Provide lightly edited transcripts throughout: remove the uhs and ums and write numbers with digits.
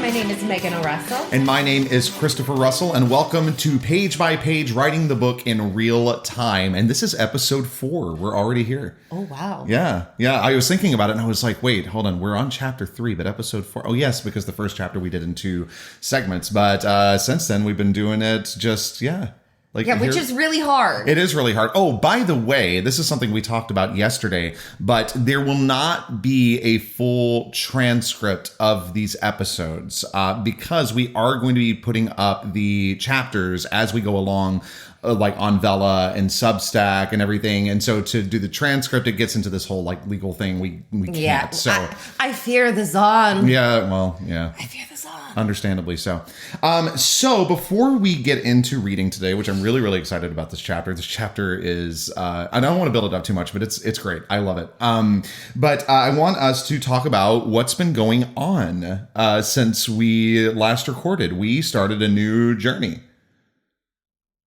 my name is Megan Russell. And my name is Christopher Russell, and welcome to Page by Page, Writing the Book in Real Time. And this is episode 4. We're already here. Oh, wow. Yeah. I was thinking about it, and I was like, wait, hold on. We're on chapter 3, but episode 4. Oh, yes, because the first chapter we did in 2 segments. But since then, we've been doing it just, which is really hard. It is really hard. Oh, by the way, this is something we talked about yesterday, but there will not be a full transcript of these episodes because we are going to be putting up the chapters as we go along, like on Vella and Substack and everything. And so to do the transcript, it gets into this whole like legal thing. We can't. Yeah. So I fear the Zon. Yeah. Well, yeah. I fear the Zon. Understandably so. So before we get into reading today, which I'm really, really excited about this chapter. This chapter is, I don't want to build it up too much, but it's great. I love it. But I want us to talk about what's been going on since we last recorded. We started a new journey.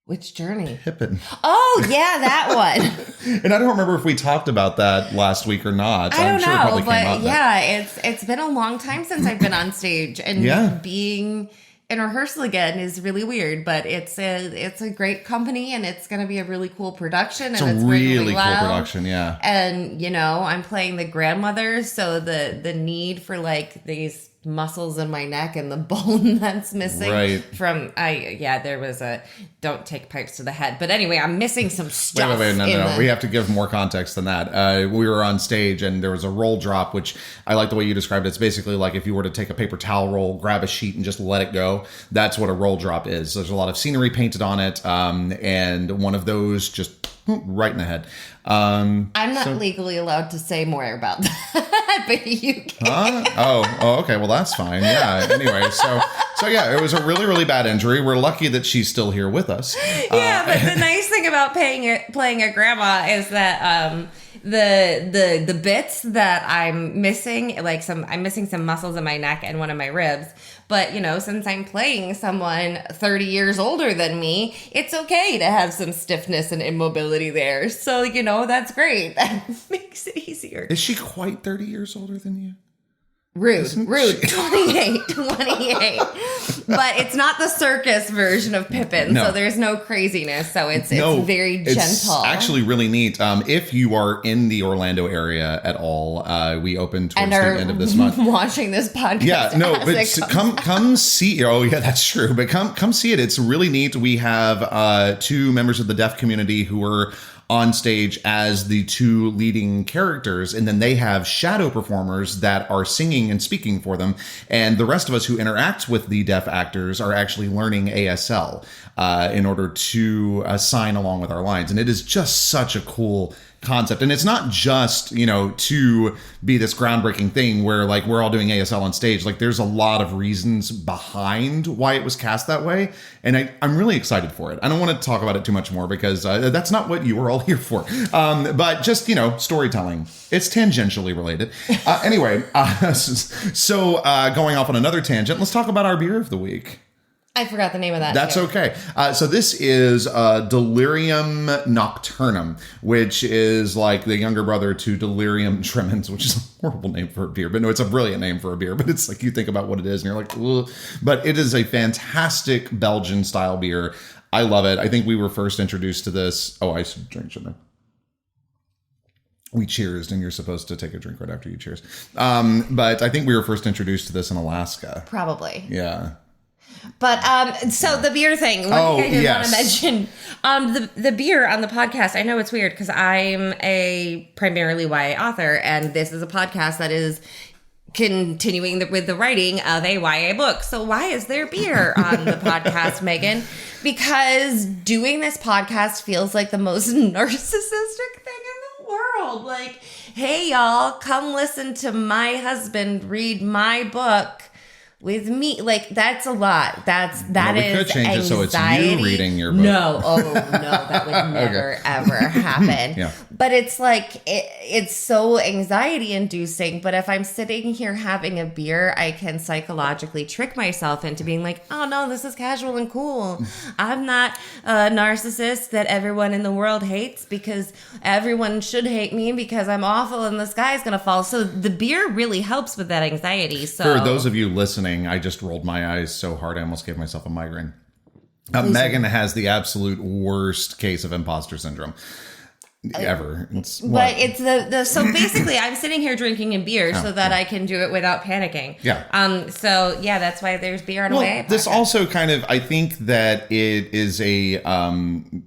Which journey? Pippin. Oh, yeah, that one. And I don't remember if we talked about that last week or not. I don't I'm sure know, it probably came up. Yeah, it's been a long time since I've been on stage, and being in rehearsal again is really weird. But it's a great company, and it's going to be a really cool production. It's and a it's really cool loud. production, yeah. And I'm playing the grandmother, so the need for like these muscles in my neck and the bone that's missing there was a don't take pipes to the head, but anyway, I'm missing some stuff. Wait, no. We have to give more context than that. We were on stage and there was a roll drop, which I like the way you described it. It's basically like if you were to take a paper towel roll, grab a sheet and just let it go. That's what a roll drop is. There's a lot of scenery painted on it, and one of those just right in the head. I'm not legally allowed to say more about that, but you can. Oh, okay. Well, that's fine. Yeah. Anyway, so yeah, it was a really, really bad injury. We're lucky that she's still here with us. Yeah, but the nice thing about playing a grandma is that the bits that I'm missing, I'm missing some muscles in my neck and one of my ribs. But, since I'm playing someone 30 years older than me, it's okay to have some stiffness and immobility there. So, that's great. That makes it easier. Is she quite 30 years older than you? Rude. 28. But it's not the circus version of Pippin, so there's no craziness. So it's very gentle. It's actually really neat. If you are in the Orlando area at all, we open towards the end of this month. Watching this podcast. Yeah, no, but come see. Oh, yeah, that's true. But come see it. It's really neat. We have 2 members of the deaf community who are on stage as the 2 leading characters, and then they have shadow performers that are singing and speaking for them, and the rest of us who interact with the deaf actors are actually learning ASL in order to sign along with our lines, and it is just such a cool concept. And it's not just, to be this groundbreaking thing where like we're all doing ASL on stage. Like there's a lot of reasons behind why it was cast that way. And I'm really excited for it. I don't want to talk about it too much more because that's not what you were all here for. But just, storytelling. It's tangentially related. Anyway, so going off on another tangent, let's talk about our beer of the week. I forgot the name of that. That's okay. So this is Delirium Nocturnum, which is like the younger brother to Delirium Tremens, which is a horrible name for a beer. But no, it's a brilliant name for a beer. But it's like you think about what it is and you're like, ugh. But it is a fantastic Belgian style beer. I love it. I think we were first introduced to this. Oh, I should drink, shouldn't I? We cheersed, and you're supposed to take a drink right after you cheers. But I think we were first introduced to this in Alaska. Probably. Yeah. But so the beer thing, one thing I did want to mention, the beer on the podcast, I know it's weird because I'm a primarily YA author, and this is a podcast that is continuing with the writing of a YA book. So why is there beer on the podcast, Megan? Because doing this podcast feels like the most narcissistic thing in the world. Like, hey, y'all, come listen to my husband read my book with me. Like, that's a lot. That is could change anxiety. It so it's you reading your book. No, that would never ever happen. Yeah. But it's like it's so anxiety inducing. But if I'm sitting here having a beer, I can psychologically trick myself into being like, oh no, this is casual and cool. I'm not a narcissist that everyone in the world hates because everyone should hate me because I'm awful and the sky's gonna fall. So the beer really helps with that anxiety. So for those of you listening, listening, I just rolled my eyes so hard I almost gave myself a migraine. Megan has the absolute worst case of imposter syndrome ever. But it's so basically I'm sitting here drinking a beer so that I can do it without panicking. Yeah. So yeah, that's why there's beer on a way. This also kind of, I think that it is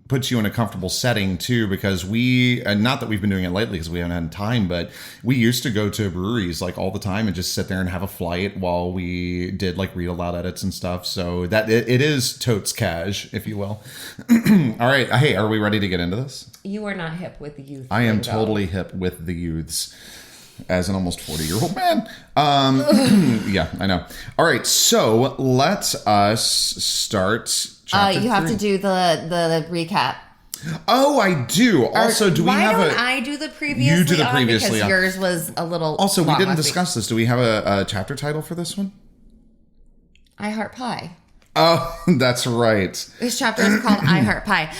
puts you in a comfortable setting too, because not that we've been doing it lately because we haven't had time, but we used to go to breweries like all the time and just sit there and have a flight while we did like read aloud edits and stuff. So that it is totes cash, if you will. All right. Hey, are we ready to get into this? You are not hip with the youth. I am totally hip with the youths as an almost 40-year-old man. Yeah, I know. All right, so let us start chapter you have 3. to do the recap. Oh, I do. Also, do we have Why don't I do the previously You do the on previously because on. yours was a little Also, we didn't last discuss this. Do we have a chapter title for this one? week. I Heart Pie. Oh, that's right. This chapter is called I Heart Pie.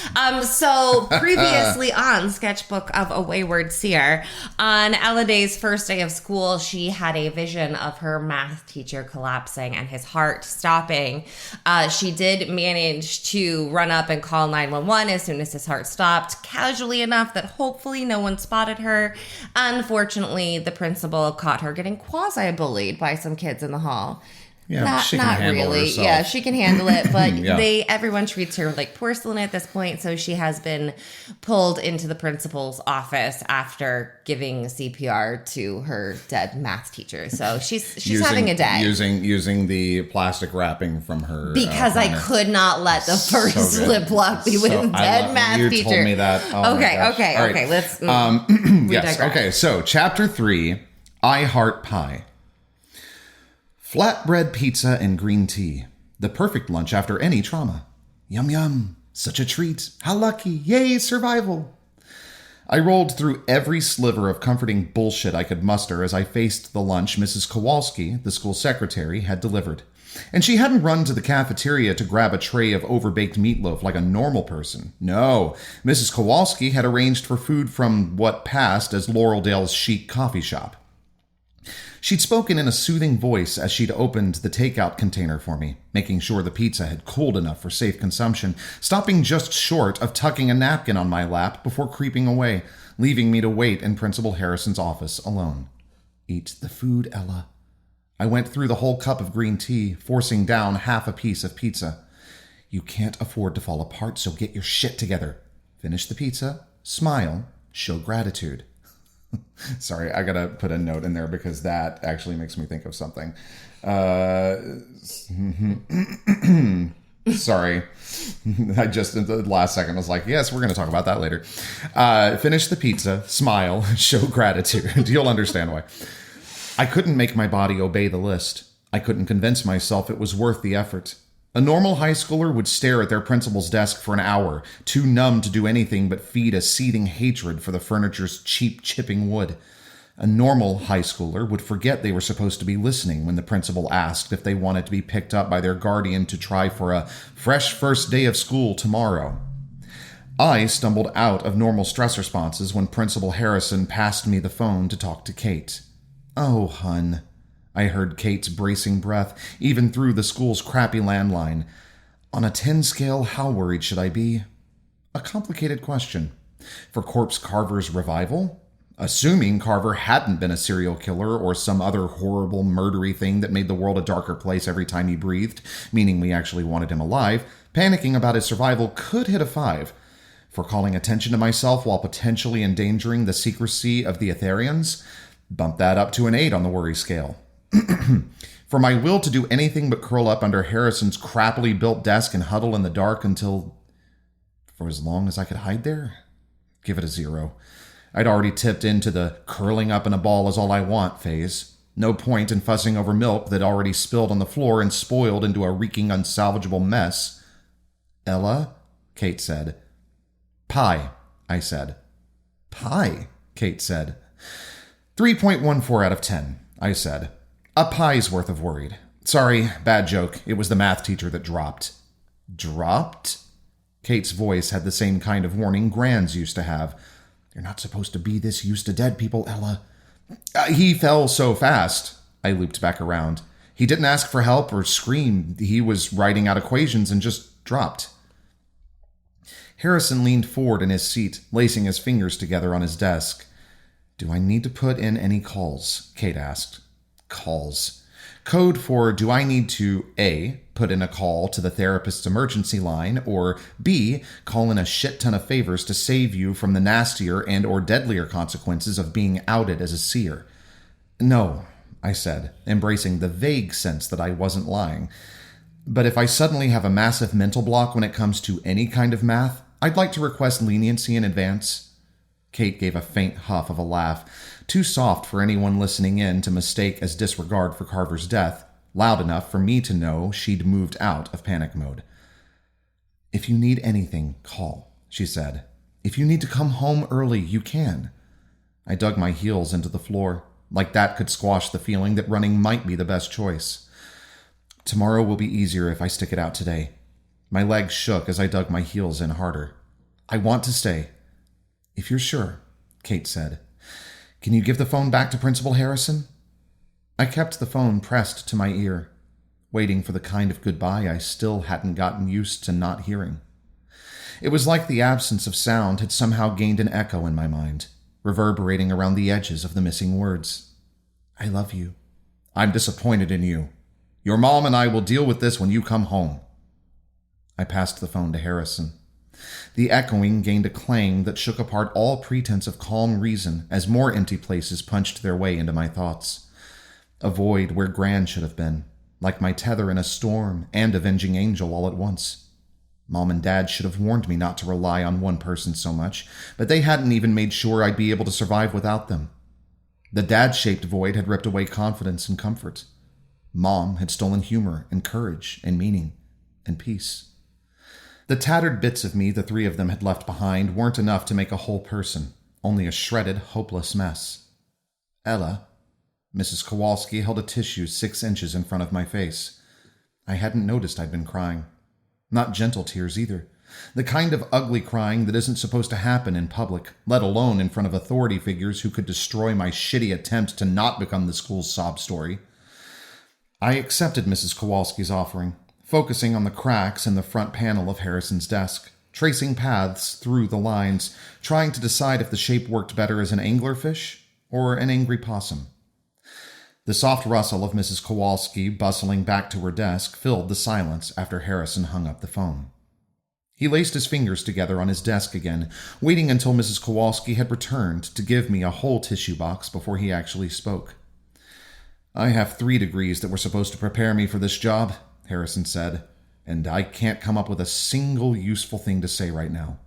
So previously on Sketchbook of a Wayward Seer, on Ella Day's first day of school, she had a vision of her math teacher collapsing and his heart stopping. She did manage to run up and call 911 as soon as his heart stopped, casually enough that hopefully no one spotted her. Unfortunately, the principal caught her getting quasi-bullied by some kids in the hall. Yeah, she can handle really. herself. Yeah, she can handle it, but Yeah. everyone treats her like porcelain at this point, so she has been pulled into the principal's office after giving CPR to her dead math teacher. So she's having a day. Using the plastic wrapping from her because I could not let the first slip block be with a dead math teacher. You told me that. Oh okay. Right. Let's yes. digress. Okay. So chapter 3, I Heart Pie. Flatbread pizza and green tea. The perfect lunch after any trauma. Yum yum. Such a treat. How lucky. Yay, survival. I rolled through every sliver of comforting bullshit I could muster as I faced the lunch Mrs. Kowalski, the school secretary, had delivered. And she hadn't run to the cafeteria to grab a tray of overbaked meatloaf like a normal person. No, Mrs. Kowalski had arranged for food from what passed as Laureldale's chic coffee shop. She'd spoken in a soothing voice as she'd opened the takeout container for me, making sure the pizza had cooled enough for safe consumption, stopping just short of tucking a napkin on my lap before creeping away, leaving me to wait in Principal Harrison's office alone. Eat the food, Ella. I went through the whole cup of green tea, forcing down half a piece of pizza. You can't afford to fall apart, so get your shit together. Finish the pizza, smile, show gratitude. Sorry, I gotta put a note in there because that actually makes me think of something. Sorry. I just, in the last second, was like, yes, we're going to talk about that later. Finish the pizza, smile, show gratitude. You'll understand why. I couldn't make my body obey the list. I couldn't convince myself it was worth the effort. A normal high schooler would stare at their principal's desk for an hour, too numb to do anything but feed a seething hatred for the furniture's cheap chipping wood. A normal high schooler would forget they were supposed to be listening when the principal asked if they wanted to be picked up by their guardian to try for a fresh first day of school tomorrow. I stumbled out of normal stress responses when Principal Harrison passed me the phone to talk to Kate. Oh, hun. I heard Kate's bracing breath, even through the school's crappy landline. On a 10 scale, how worried should I be? A complicated question. For Corpse Carver's revival? Assuming Carver hadn't been a serial killer or some other horrible, murdery thing that made the world a darker place every time he breathed, meaning we actually wanted him alive, panicking about his survival could hit a 5. For calling attention to myself while potentially endangering the secrecy of the Etherians? Bump that up to an 8 on the worry scale. For my will to do anything but curl up under Harrison's crappily built desk and huddle in the dark for as long as I could hide there? Give it a 0. I'd already tipped into the curling up in a ball is all I want phase. No point in fussing over milk that already spilled on the floor and spoiled into a reeking unsalvageable mess. Ella, Kate said. Pie, I said. Pie, Kate said. 3.14 out of 10, I said. A pie's worth of worried. Sorry, bad joke. It was the math teacher that dropped. Dropped? Kate's voice had the same kind of warning Gran's used to have. You're not supposed to be this used to dead people, Ella. He fell so fast. I looped back around. He didn't ask for help or scream. He was writing out equations and just dropped. Harrison leaned forward in his seat, lacing his fingers together on his desk. Do I need to put in any calls? Kate asked. Calls. Code for do I need to A, put in a call to the therapist's emergency line, or B, call in a shit ton of favors to save you from the nastier and or deadlier consequences of being outed as a seer? No, I said, embracing the vague sense that I wasn't lying. But if I suddenly have a massive mental block when it comes to any kind of math, I'd like to request leniency in advance. Kate gave a faint huff of a laugh, too soft for anyone listening in to mistake as disregard for Carver's death, loud enough for me to know she'd moved out of panic mode. If you need anything, call, she said. If you need to come home early, you can. I dug my heels into the floor, like that could squash the feeling that running might be the best choice. Tomorrow will be easier if I stick it out today. My legs shook as I dug my heels in harder. I want to stay. If you're sure, Kate said. Can you give the phone back to Principal Harrison? I kept the phone pressed to my ear, waiting for the kind of goodbye I still hadn't gotten used to not hearing. It was like the absence of sound had somehow gained an echo in my mind, reverberating around the edges of the missing words. I love you. I'm disappointed in you. Your mom and I will deal with this when you come home. I passed the phone to Harrison. The echoing gained a clang that shook apart all pretense of calm reason as more empty places punched their way into my thoughts. A void where Gran should have been, like my tether in a storm and avenging angel all at once. Mom and Dad should have warned me not to rely on one person so much, but they hadn't even made sure I'd be able to survive without them. The dad-shaped void had ripped away confidence and comfort. Mom had stolen humor and courage and meaning and peace. The tattered bits of me the three of them had left behind weren't enough to make a whole person, only a shredded, hopeless mess. Ella, Mrs. Kowalski held a tissue 6 inches in front of my face. I hadn't noticed I'd been crying. Not gentle tears either. The kind of ugly crying that isn't supposed to happen in public, let alone in front of authority figures who could destroy my shitty attempt to not become the school's sob story. I accepted Mrs. Kowalski's offering, focusing on the cracks in the front panel of Harrison's desk, tracing paths through the lines, trying to decide if the shape worked better as an anglerfish or an angry possum. The soft rustle of Mrs. Kowalski bustling back to her desk filled the silence after Harrison hung up the phone. He laced his fingers together on his desk again, waiting until Mrs. Kowalski had returned to give me a whole tissue box before he actually spoke. I have 3 degrees that were supposed to prepare me for this job, Harrison said, and I can't come up with a single useful thing to say right now.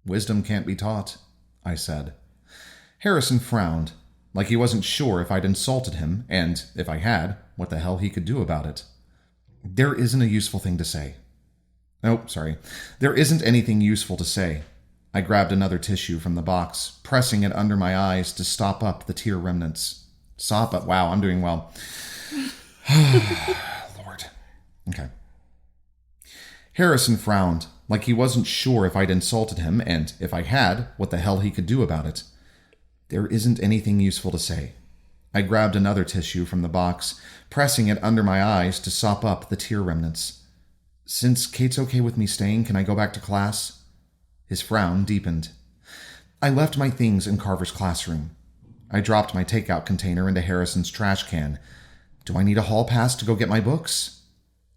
Wisdom can't be taught, I said. Harrison frowned, like he wasn't sure if I'd insulted him, and, if I had, what the hell he could do about it. There isn't a useful thing to say. There isn't anything useful to say. I grabbed another tissue from the box, pressing it under my eyes to stop up the tear remnants. Wow, I'm doing well. Lord. Okay. Harrison frowned, like he wasn't sure if I'd insulted him, and, if I had, what the hell he could do about it. There isn't anything useful to say. I grabbed another tissue from the box, pressing it under my eyes to sop up the tear remnants. Since Kate's okay with me staying, can I go back to class? His frown deepened. I left my things in Carver's classroom. I dropped my takeout container into Harrison's trash can. Do I need a hall pass to go get my books?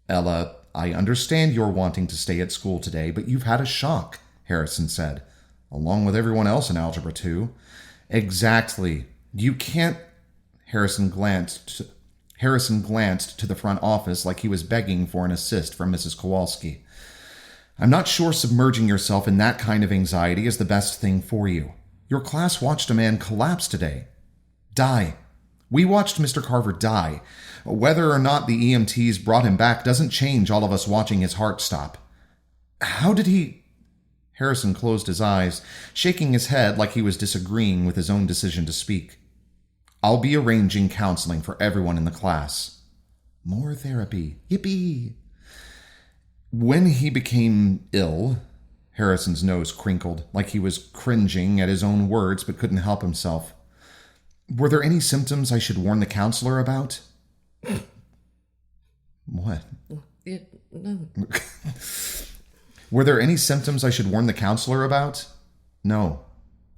Ella, I understand you're wanting to stay at school today, but you've had a shock, Harrison said, along with everyone else in Algebra 2. Exactly. You can't... Harrison glanced to the front office like he was begging for an assist from Mrs. Kowalski. I'm not sure submerging yourself in that kind of anxiety is the best thing for you. Your class watched a man collapse today. Die. We watched Mr. Carver die. Whether or not the EMTs brought him back doesn't change all of us watching his heart stop. How did he... Harrison closed his eyes, shaking his head like he was disagreeing with his own decision to speak. I'll be arranging counseling for everyone in the class. More therapy. Yippee! When he became ill... Harrison's nose crinkled, like he was cringing at his own words but couldn't help himself. Were there any symptoms I should warn the counselor about? What? Were there any symptoms I should warn the counselor about? No.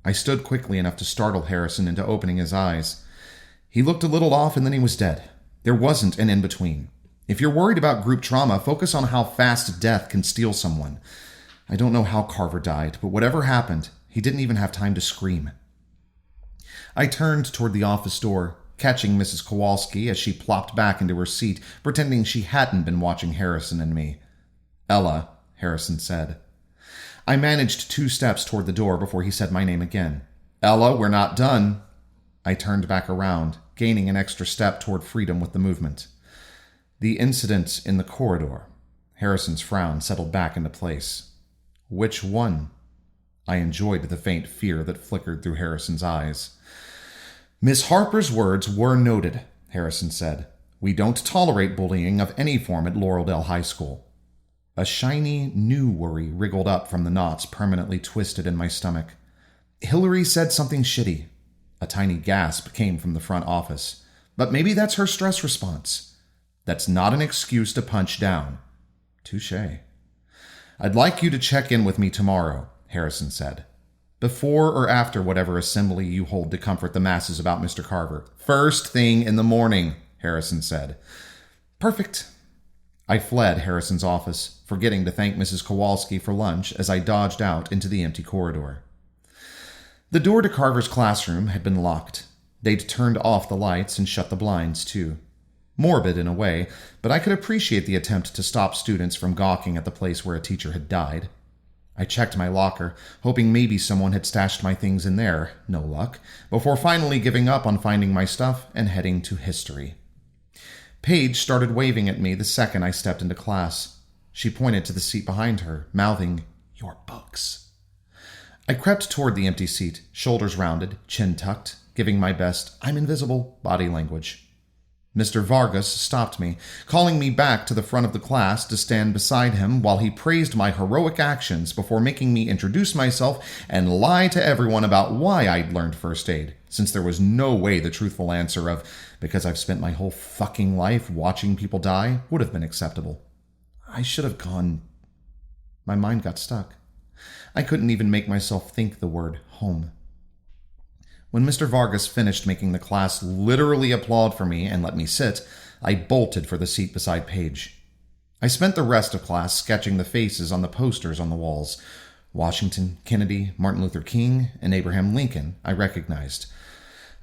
I stood quickly enough to startle Harrison into opening his eyes. He looked a little off and then he was dead. There wasn't an in-between. If you're worried about group trauma, focus on how fast death can steal someone. I don't know how Carver died, but whatever happened, he didn't even have time to scream. I turned toward the office door, catching Mrs. Kowalski as she plopped back into her seat, pretending she hadn't been watching Harrison and me. Ella, Harrison said. I managed 2 steps toward the door before he said my name again. Ella, we're not done. I turned back around, gaining an extra step toward freedom with the movement. The incident in the corridor. Harrison's frown settled back into place. Which one? I enjoyed the faint fear that flickered through Harrison's eyes. Miss Harper's words were noted, Harrison said. We don't tolerate bullying of any form at Laureldale High School. A shiny, new worry wriggled up from the knots permanently twisted in my stomach. Hillary said something shitty. A tiny gasp came from the front office. But maybe that's her stress response. That's not an excuse to punch down. Touché. I'd like you to check in with me tomorrow, Harrison said. Before or after whatever assembly you hold to comfort the masses about Mr. Carver. First thing in the morning, Harrison said. Perfect. I fled Harrison's office, forgetting to thank Mrs. Kowalski for lunch as I dodged out into the empty corridor. The door to Carver's classroom had been locked. They'd turned off the lights and shut the blinds, too. Morbid in a way, but I could appreciate the attempt to stop students from gawking at the place where a teacher had died. I checked my locker, hoping maybe someone had stashed my things in there, no luck, before finally giving up on finding my stuff and heading to history. Paige started waving at me the second I stepped into class. She pointed to the seat behind her, mouthing, "Your books." I crept toward the empty seat, shoulders rounded, chin tucked, giving my best "I'm invisible" body language. Mr. Vargas stopped me, calling me back to the front of the class to stand beside him while he praised my heroic actions before making me introduce myself and lie to everyone about why I'd learned first aid, since there was no way the truthful answer of, because I've spent my whole fucking life watching people die, would have been acceptable. I should have gone. My mind got stuck. I couldn't even make myself think the word home. When Mr. Vargas finished making the class literally applaud for me and let me sit, I bolted for the seat beside Paige. I spent the rest of class sketching the faces on the posters on the walls. Washington, Kennedy, Martin Luther King, and Abraham Lincoln I recognized.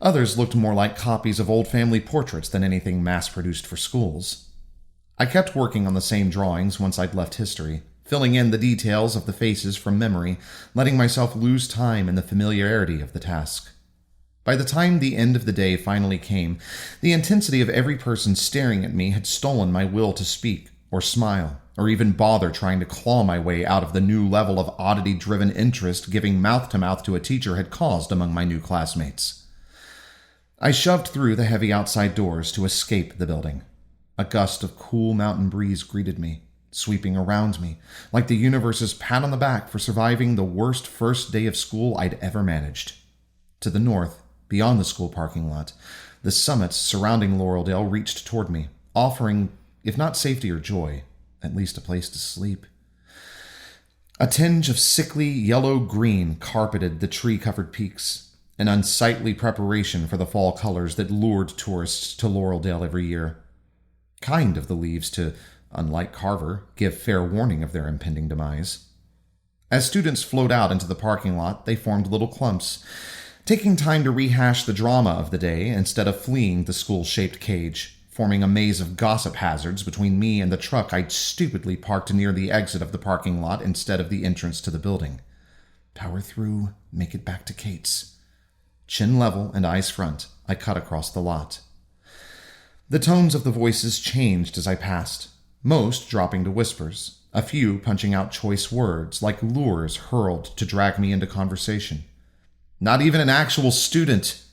Others looked more like copies of old family portraits than anything mass-produced for schools. I kept working on the same drawings once I'd left history, filling in the details of the faces from memory, letting myself lose time in the familiarity of the task. By the time the end of the day finally came, the intensity of every person staring at me had stolen my will to speak, or smile, or even bother trying to claw my way out of the new level of oddity-driven interest giving mouth-to-mouth to a teacher had caused among my new classmates. I shoved through the heavy outside doors to escape the building. A gust of cool mountain breeze greeted me, sweeping around me, like the universe's pat on the back for surviving the worst first day of school I'd ever managed. To the north, beyond the school parking lot, the summits surrounding Laureldale reached toward me, offering, if not safety or joy, at least a place to sleep. A tinge of sickly yellow-green carpeted the tree-covered peaks, an unsightly preparation for the fall colors that lured tourists to Laureldale every year. Kind of the leaves to, unlike Carver, give fair warning of their impending demise. As students flowed out into the parking lot, they formed little clumps, taking time to rehash the drama of the day instead of fleeing the school-shaped cage, forming a maze of gossip hazards between me and the truck I'd stupidly parked near the exit of the parking lot instead of the entrance to the building. Power through, make it back to Kate's. Chin level and eyes front, I cut across the lot. The tones of the voices changed as I passed, most dropping to whispers, a few punching out choice words like lures hurled to drag me into conversation. Not even an actual student.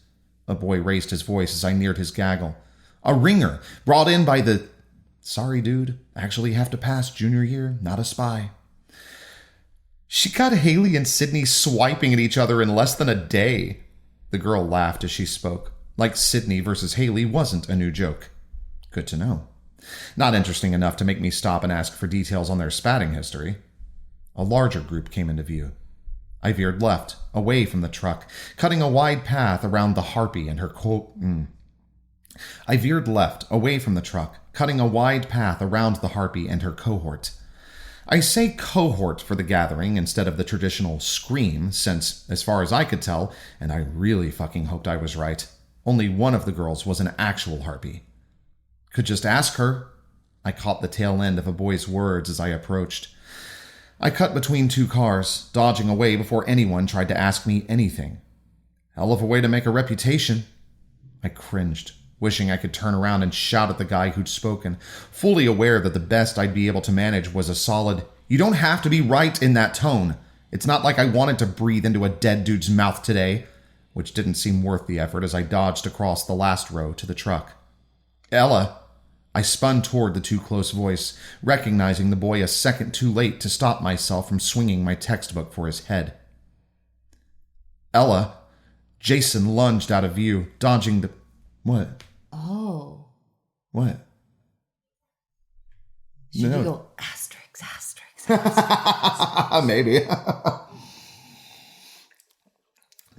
A boy raised his voice as I neared his gaggle. A ringer, brought in by the... Sorry, dude. Actually have to pass junior year, not a spy. She got Haley and Sydney swiping at each other in less than a day. The girl laughed as she spoke, like Sydney versus Haley wasn't a new joke. Good to know. Not interesting enough to make me stop and ask for details on their spatting history. A larger group came into view. I veered left, away from the truck, cutting a wide path around the harpy and her I veered left, away from the truck, cutting a wide path around the harpy and her cohort. I say cohort for the gathering instead of the traditional scream, since, as far as I could tell, and I really fucking hoped I was right, only one of the girls was an actual harpy. Could just ask her. I caught the tail end of a boy's words as I approached. I cut between two cars, dodging away before anyone tried to ask me anything. Hell of a way to make a reputation. I cringed, wishing I could turn around and shout at the guy who'd spoken, fully aware that the best I'd be able to manage was a solid, "You don't have to be right," in that tone. It's not like I wanted to breathe into a dead dude's mouth today, which didn't seem worth the effort as I dodged across the last row to the truck. "Ella." I spun toward the too close voice, recognizing the boy a second too late to stop myself from swinging my textbook for his head. "Ella." Jason lunged out of view, dodging the... What? Oh. What? Should we go asterisk, asterisk, asterisk? Maybe.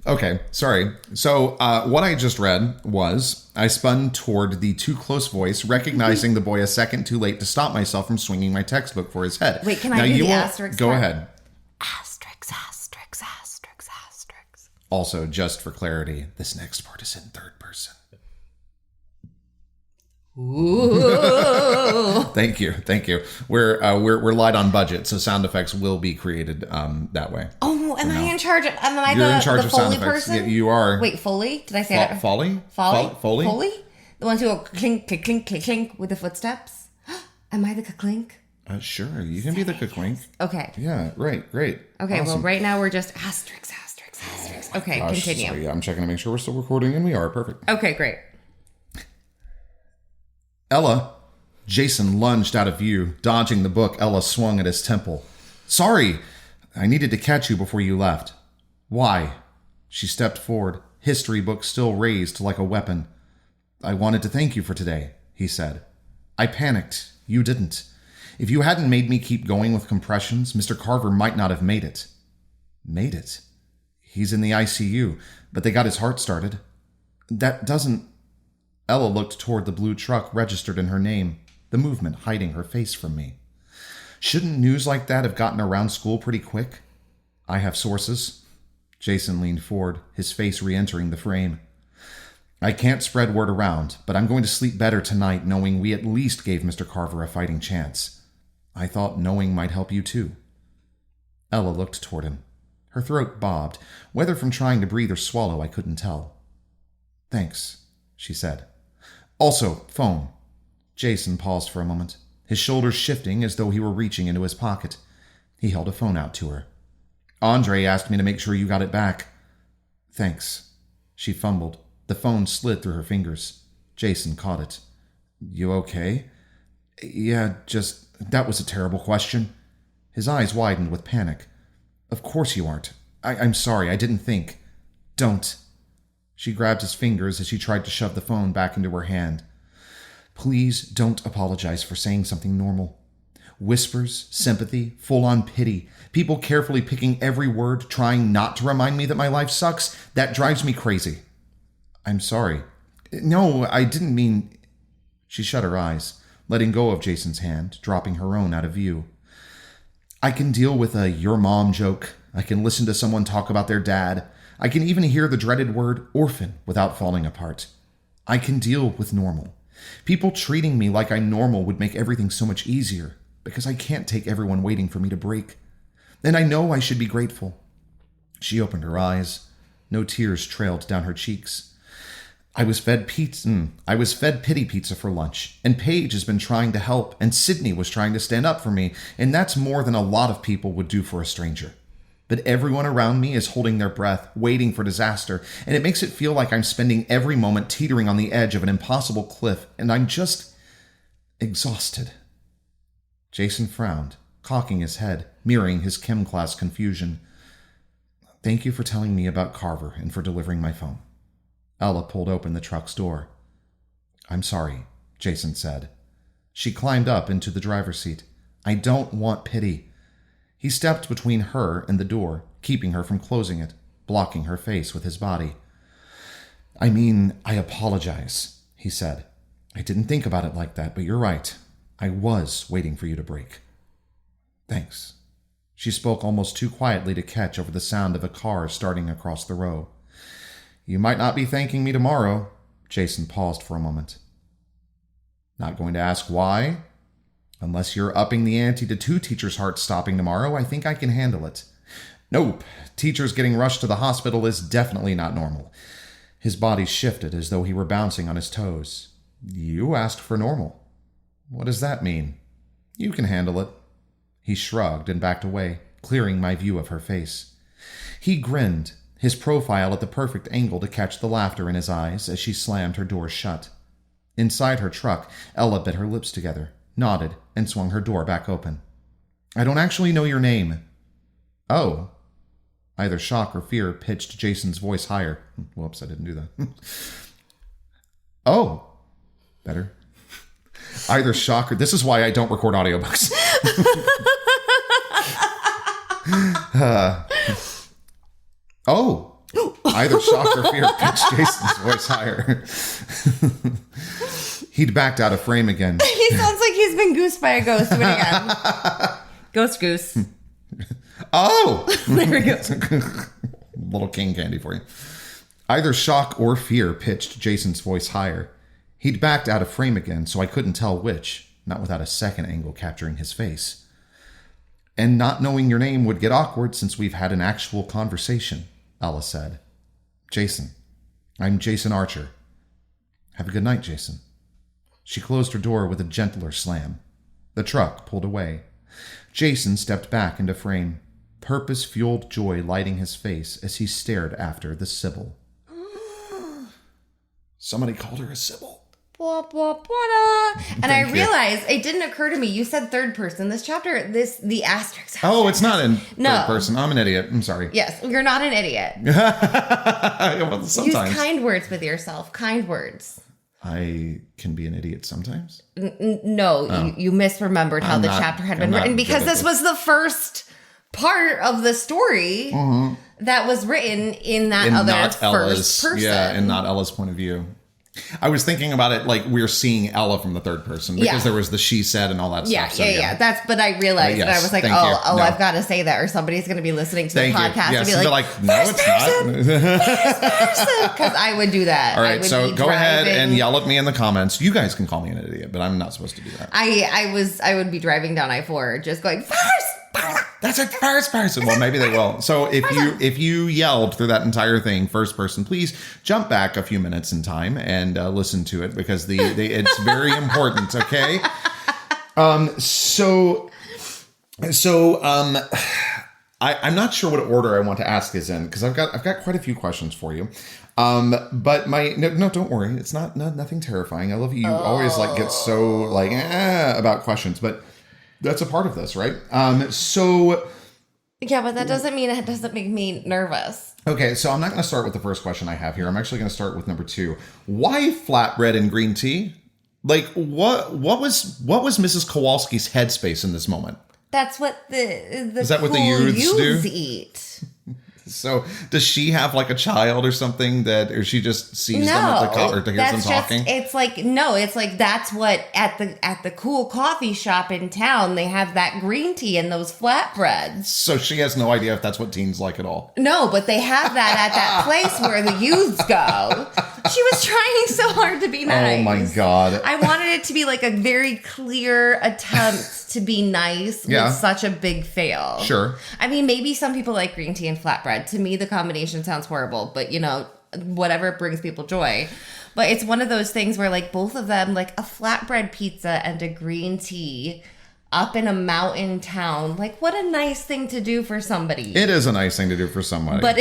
Okay, sorry. So what I just read was, I spun toward the too close voice, recognizing the boy a second too late to stop myself from swinging my textbook for his head. Wait, can I do the asterisk? Go ahead. Asterisk, asterisk, asterisk, asterisk. Also, just for clarity, this next part is in third person. Ooh. Thank you. We're light on budget, so sound effects will be created that way. Oh, am I in charge? Am I You're the in charge of Foley sound effects. person? Yeah, you are. Wait, Foley? Did I say that? Foley? Foley? Foley? Foley? The ones who go clink, clink, clink, clink, clink with the footsteps? Am I the clink? Sure, you can be the clink. Okay. Yeah, right, great. Okay, Awesome. well, right now we're just asterisk, asterisk, asterisk. Okay, continue. Sorry, yeah, I'm checking to make sure we're still recording, and we are. Perfect. Okay, great. "Ella." Jason lunged out of view, dodging the book Ella swung at his temple. "Sorry, I needed to catch you before you left." "Why?" She stepped forward, history book still raised like a weapon. "I wanted to thank you for today," he said. "I panicked. You didn't. If you hadn't made me keep going with compressions, Mr. Carver might not have made it." "Made it?" "He's in the ICU, but they got his heart started." "That doesn't..." Ella looked toward the blue truck registered in her name, the movement hiding her face from me. "Shouldn't news like that have gotten around school pretty quick?" "I have sources." Jason leaned forward, his face re-entering the frame. "I can't spread word around, but I'm going to sleep better tonight knowing we at least gave Mr. Carver a fighting chance. I thought knowing might help you too." Ella looked toward him. Her throat bobbed, whether from trying to breathe or swallow I couldn't tell. "Thanks," she said. "Also, phone." Jason paused for a moment, his shoulders shifting as though he were reaching into his pocket. He held a phone out to her. "Andre asked me to make sure you got it back." "Thanks." She fumbled. The phone slid through her fingers. Jason caught it. "You okay?" "Yeah, that was a terrible question." His eyes widened with panic. "Of course you aren't. I'm sorry, I didn't think." "Don't." She grabbed his fingers as she tried to shove the phone back into her hand. "Please don't apologize for saying something normal. Whispers, sympathy, full-on pity, people carefully picking every word, trying not to remind me that my life sucks, that drives me crazy." "I'm sorry." "No, I didn't mean..." She shut her eyes, letting go of Jason's hand, dropping her own out of view. "I can deal with a 'your mom' joke. I can listen to someone talk about their dad. I can even hear the dreaded word 'orphan' without falling apart. I can deal with normal. People treating me like I'm normal would make everything so much easier, because I can't take everyone waiting for me to break. And I know I should be grateful." She opened her eyes. No tears trailed down her cheeks. I was fed pity pizza for lunch, and Paige has been trying to help, and Sydney was trying to stand up for me, and that's more than a lot of people would do for a stranger. But everyone around me is holding their breath, waiting for disaster, and it makes it feel like I'm spending every moment teetering on the edge of an impossible cliff, and I'm just exhausted. Jason frowned, cocking his head, mirroring his chem class confusion. "Thank you for telling me about Carver and for delivering my phone." Ella pulled open the truck's door. "I'm sorry," Jason said. She climbed up into the driver's seat. I don't want pity. He stepped between her and the door, keeping her from closing it, blocking her face with his body. I mean, I apologize, he said. I didn't think about it like that, but you're right. I was waiting for you to break. Thanks. She spoke almost too quietly to catch over the sound of a car starting across the row. You might not be thanking me tomorrow. Jason paused for a moment. Not going to ask why? Unless you're upping the ante to 2 teachers' hearts stopping tomorrow, I think I can handle it. Nope. Teachers getting rushed to the hospital is definitely not normal. His body shifted as though he were bouncing on his toes. You asked for normal. What does that mean? You can handle it. He shrugged and backed away, clearing my view of her face. He grinned, his profile at the perfect angle to catch the laughter in his eyes as she slammed her door shut. Inside her truck, Ella bit her lips together, nodded, and swung her door back open. I don't actually know your name. Oh. Either shock or fear pitched Jason's voice higher. Whoops, I didn't do that. Oh. Better. Either shock or... This is why I don't record audiobooks. Oh. Either shock or fear pitched Jason's voice higher. He'd backed out of frame again. He sounds like he's been goosed by a ghost. Do it again. Ghost goose. Oh! There we go. Little king candy for you. Either shock or fear pitched Jason's voice higher. He'd backed out of frame again, so I couldn't tell which, not without a second angle capturing his face. And not knowing your name would get awkward since we've had an actual conversation, Ella said. Jason. I'm Jason Archer. Have a good night, Jason. She closed her door with a gentler slam. The truck pulled away. Jason stepped back into frame, purpose-fueled joy lighting his face as he stared after the Sybil. Somebody called her a Sybil. Blah, blah, blah. And I realized, it didn't occur to me, you said third person. This chapter, the asterisk. Oh, it's not in third person. I'm an idiot. I'm sorry. Yes, you're not an idiot. Well, sometimes. Use kind words with yourself. Kind words. I can be an idiot sometimes. No, you misremembered how the chapter had been written because this was the first part of the story that was written in that other first person. Yeah, and not Ella's point of view. I was thinking about it like we're seeing Ella from the third person because there was the she said and all that stuff. Yeah. But I realized that I was like, I've got to say that or somebody's going to be listening to the podcast and be like, no, it's not. Because I would do that. All right, so go ahead and yell at me in the comments. You guys can call me an idiot, but I'm not supposed to do that. I would be driving down I-4 just going, first. That's it, first person. Well, maybe they will. So if you yelled through that entire thing, first person, please jump back a few minutes in time and listen to it because it's very important. Okay. I'm not sure what order I want to ask this in because I've got quite a few questions for you. But no, don't worry. It's nothing terrifying. I love you. You always get so about questions, but that's a part of this, right? Yeah, but that doesn't mean it doesn't make me nervous. Okay, so I'm not going to start with the first question I have here. I'm actually going to start with number 2. Why flatbread and green tea? What was Mrs. Kowalski's headspace in this moment? That's what the is that what the youths eat? So does she have a child or something or she just sees them at the or hears them talking? It's that's what at the cool coffee shop in town they have that green tea and those flatbreads. So she has no idea if that's what teens like at all. No, but they have that at that place where the youths go. She was trying so hard to be nice. Oh my God. I wanted it to be a very clear attempt to be nice with such a big fail. Sure. I mean, maybe some people like green tea and flatbread. To me, the combination sounds horrible, but whatever brings people joy. But it's one of those things where both of them, a flatbread pizza and a green tea up in a mountain town. What a nice thing to do for somebody. It is a nice thing to do for somebody. But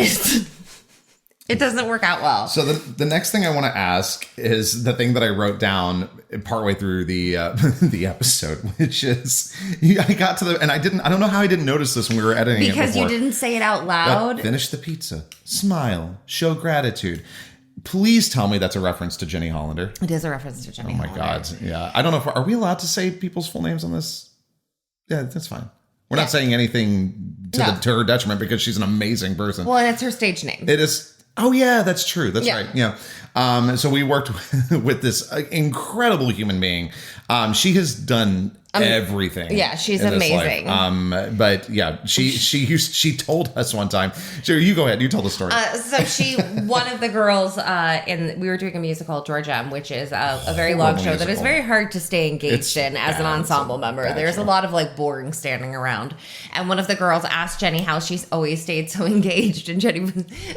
it doesn't work out well. So the next thing I want to ask is the thing that I wrote down partway through the episode, which is I got to and I don't know how I didn't notice this when we were editing because you didn't say it out loud. Finish the pizza, smile, show gratitude. Please tell me that's a reference to Jenny Hollander. It is a reference to Jenny Hollander. Oh my God. Yeah. I don't know are we allowed to say people's full names on this? Yeah, that's fine. We're not saying anything to her detriment because she's an amazing person. Well, and it's her stage name. It is. Oh yeah, that's true. That's right. Yeah. So we worked with this incredible human being. She has done everything. Yeah, she's amazing. But yeah, she told us one time. Sure, you go ahead. You tell the story. So one of the girls we were doing a musical, Georgia, which is a very long show that is very hard to stay engaged in as an ensemble member. There's a lot of like boring standing around. And one of the girls asked Jenny how she's always stayed so engaged, and Jenny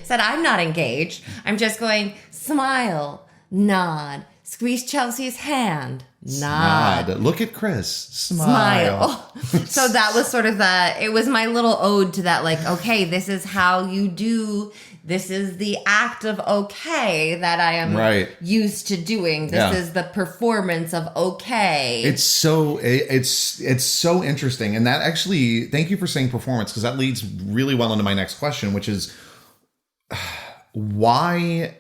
said, "I'm not engaged. I'm just going smile, nod, squeeze Chelsea's hand." Nod. Look at Chris. Smile. So that was sort of it was my little ode to that, like, okay, this is how you do, this is the act of okay that I am used to doing. This is the performance of okay. It's so interesting. And that actually, thank you for saying performance, because that leads really well into my next question, which is why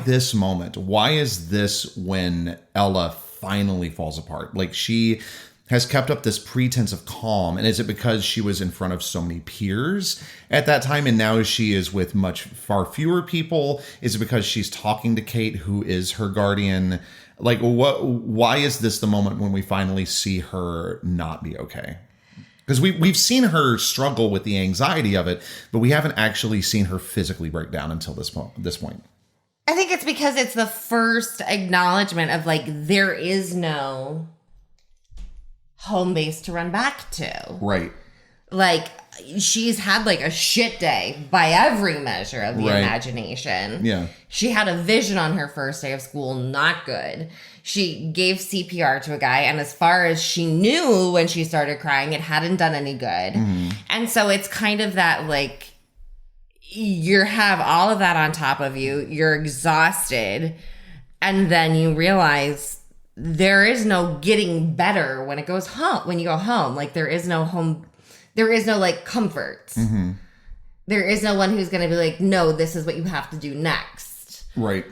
this moment? Why is this when Ella finally falls apart? Like, she has kept up this pretense of calm. And is it because she was in front of so many peers at that time, and now she is with far fewer people? Is it because she's talking to Kate, who is her guardian? Like, why is this the moment when we finally see her not be okay? Because we've seen her struggle with the anxiety of it, but we haven't actually seen her physically break down until this point. I think it's because it's the first acknowledgement of, like, there is no home base to run back to. Right. Like, she's had, like, a shit day by every measure of the imagination. Yeah. She had a vision on her first day of school, not good. She gave CPR to a guy, and as far as she knew when she started crying, it hadn't done any good. Mm-hmm. And so it's kind of that, like, you have all of that on top of you. You're exhausted. And then you realize there is no getting better when you go home. Like, there is no home. There is no, like, comfort. Mm-hmm. There is no one who's going to be like, no, this is what you have to do next. Right.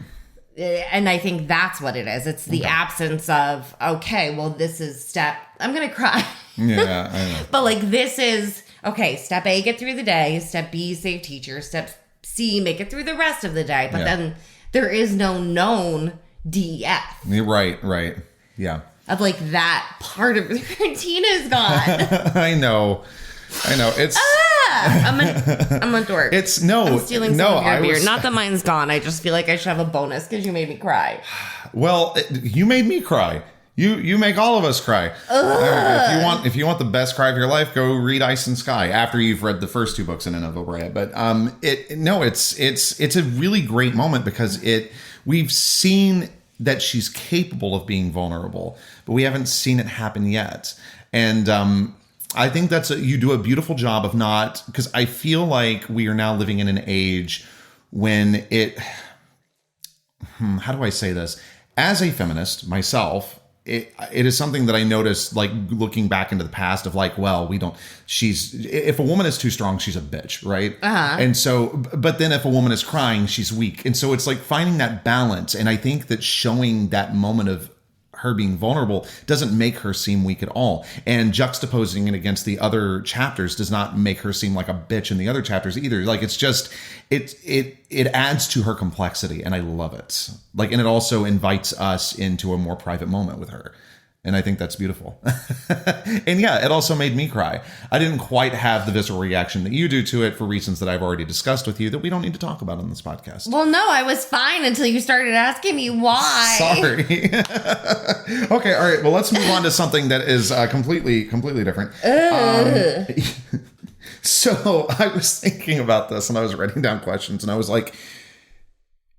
And I think that's what it is. It's the absence of, okay, well, this is I'm going to cry. Yeah, I know. But, like, this is, okay, step A, get through the day. Step B, save teachers. Step C, make it through the rest of the day. But then there is no known DEF. Right. Yeah. Of, like, that part of the routine is gone. I know. It's... I'm a dork. I'm stealing some of your beer. Not that mine's gone. I just feel like I should have a bonus because you made me cry. Well, you made me cry. You make all of us cry. If you want the best cry of your life, go read Ice and Sky after you've read the first two books in Annabelle Brea. But it's a really great moment because we've seen that she's capable of being vulnerable, but we haven't seen it happen yet. And I think you do a beautiful job of not, because I feel like we are now living in an age when how do I say this? As a feminist myself, it is something that I noticed, like, looking back into the past of, like, well, if a woman is too strong, she's a bitch, right? Uh-huh. And so, but then if a woman is crying, she's weak. And so it's like finding that balance. And I think that showing that moment of her being vulnerable doesn't make her seem weak at all. And juxtaposing it against the other chapters does not make her seem like a bitch in the other chapters either. Like, it's just, it adds to her complexity, and I love it. Like, and it also invites us into a more private moment with her. And I think that's beautiful. And yeah, it also made me cry. I didn't quite have the visceral reaction that you do to it for reasons that I've already discussed with you that we don't need to talk about on this podcast. Well, no, I was fine until you started asking me why. Sorry. Okay, all right. Well, let's move on to something that is completely different. So I was thinking about this and I was writing down questions and I was like,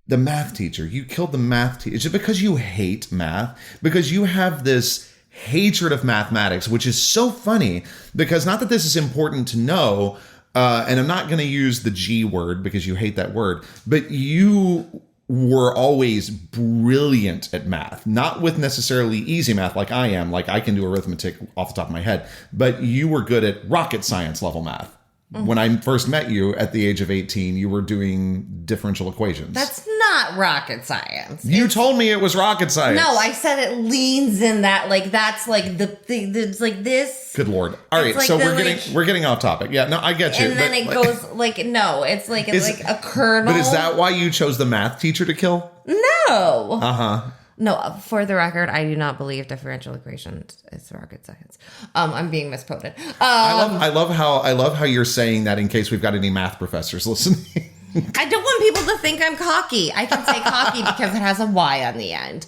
the math teacher, you killed the math teacher. Is it because you hate math? Because you have this hatred of mathematics, which is so funny because not that this is important to know, and I'm not going to use the G word because you hate that word, but you were always brilliant at math, not with necessarily easy math like I am, like I can do arithmetic off the top of my head, but you were good at rocket science level math. When I first met you at the age of 18, you were doing differential equations. That's not rocket science. You told me it was rocket science. No, I said it leans in that, like, that's like the thing. It's like this. Good Lord. All right, like so we're getting off topic. Yeah, no, I get you. And then it goes like, no, it's like a kernel. But is that why you chose the math teacher to kill? No. Uh-huh. No, for the record, I do not believe differential equations is rocket science. I'm being misquoted. I love how you're saying that in case we've got any math professors listening. I don't want people to think I'm cocky. I can say cocky because it has a Y on the end.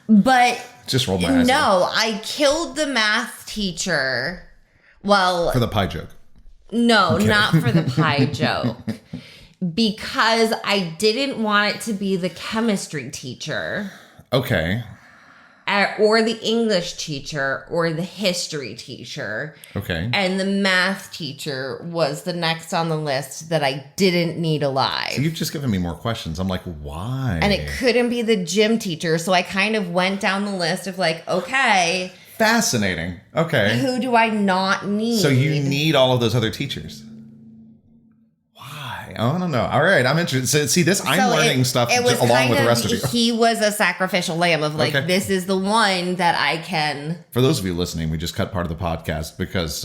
But just roll my eyes. No, I killed the math teacher. Well, for the pie joke. No, not for the pie joke. Because I didn't want it to be the chemistry teacher. Okay. Or the English teacher or the history teacher. Okay. And the math teacher was the next on the list that I didn't need alive. So you've just given me more questions. I'm like, why? And it couldn't be the gym teacher. So I kind of went down the list of like, okay. Fascinating. Okay. Who do I not need? So you need all of those other teachers. I don't know. All right, I'm interested. So, see, I'm learning stuff along with the rest of you. He was a sacrificial lamb of like, This is the one that I can. For those of you listening, we just cut part of the podcast because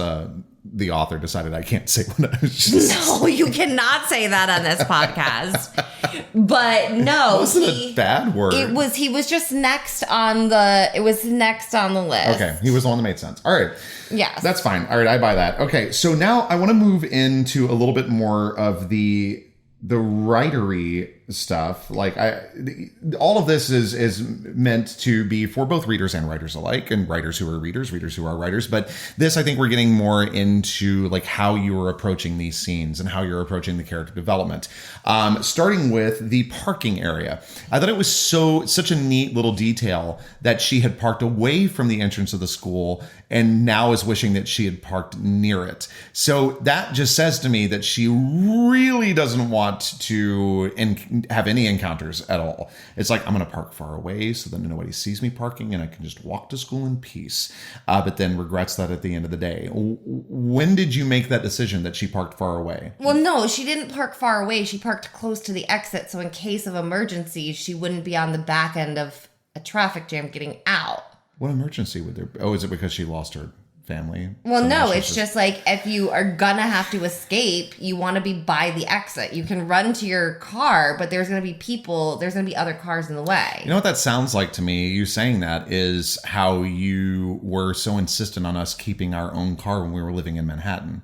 the author decided I can't say what I was just. No, you cannot say that on this podcast. But no, wasn't a bad word. He was just next on the. It was next on the list. Okay, he was the one that made sense. All right. Yes. That's fine. All right, I buy that. Okay, so now I want to move into a little bit more of the writery stuff. Like all of this is meant to be for both readers and writers alike, and writers who are readers who are writers. But this, I think we're getting more into like how you are approaching these scenes and how you're approaching the character development. Starting with the parking area. I thought it was such a neat little detail that she had parked away from the entrance of the school and now is wishing that she had parked near it. So that just says to me that she really doesn't want to have any encounters at all. It's like, I'm going to park far away so that nobody sees me parking and I can just walk to school in peace. But then regrets that at the end of the day. When did you make that decision that she parked far away? Well, no, she didn't park far away. She parked close to the exit. So in case of emergency, she wouldn't be on the back end of a traffic jam getting out. What emergency would there be? Oh, is it because she lost her family? Well, no, it's just like if you are gonna have to escape, you want to be by the exit. You can run to your car, but there's gonna be other cars in the way. You know what that sounds like to me? You saying that is how you were so insistent on us keeping our own car when we were living in Manhattan.